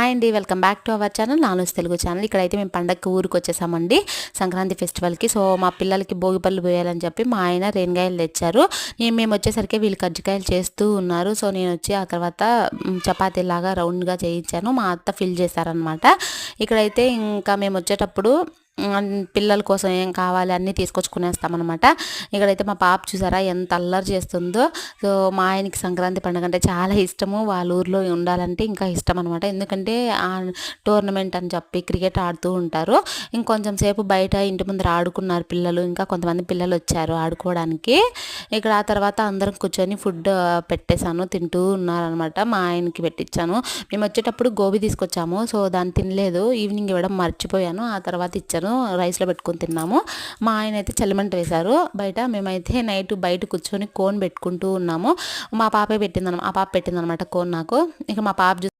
Hi అండి, welcome back to our channel Nanoos Telugu channel. ఇక్కడైతే మేము పండగకి ఊరికి వచ్చేసామండి, సంక్రాంతి ఫెస్టివల్కి. సో మా పిల్లలకి భోగిపళ్ళు పోయాలని చెప్పి మా ఆయన రేణిగాయలు తెచ్చారు. మేము వచ్చేసరికి వీళ్ళు కజ్జికాయలు చేస్తూ ఉన్నారు. సో నేను వచ్చి ఆ తర్వాత చపాతీలాగా రౌండ్గా చేయించాను, మా అత్త ఫిల్ చేశారనమాట. ఇక్కడైతే ఇంకా మేము వచ్చేటప్పుడు పిల్లల కోసం ఏం కావాలి అన్నీ తీసుకొచ్చుకునేస్తామన్నమాట. ఇక్కడైతే మా పాప చూసారా ఎంత అల్లరి చేస్తుందో. సో మా ఆయనకి సంక్రాంతి పండుగ అంటే చాలా ఇష్టము, వాళ్ళ ఊర్లో ఉండాలంటే ఇంకా ఇష్టం అనమాట. ఎందుకంటే ఆ టోర్నమెంట్ అని చెప్పి క్రికెట్ ఆడుతూ ఉంటారు. ఇంకొంచెం సేపు బయట ఇంటి ముందర ఆడుకున్నారు పిల్లలు, ఇంకా కొంతమంది పిల్లలు వచ్చారు ఆడుకోవడానికి. ఇక్కడ ఆ తర్వాత అందరం కూర్చొని ఫుడ్ పెట్టేశాను, తింటూ ఉన్నారనమాట. మా ఆయనకి పెట్టించాను. మేము వచ్చేటప్పుడు గోబీ తీసుకొచ్చాము, సో దాన్ని తినలేదు, ఈవినింగ్ ఇవ్వడం మర్చిపోయాను. ఆ తర్వాత ఇచ్చాను, రైస్లో పెట్టుకొని తిన్నాము. మా ఆయన అయితే చలిమంట వేశారు బయట, మేమైతే నైట్ బయట కూర్చొని కోన్ పెట్టుకుంటూ ఉన్నాము. మా పాపే పెట్టిందనమాట, ఆ పాప పెట్టిందనమాట కోన్ నాకు. ఇక మా పాప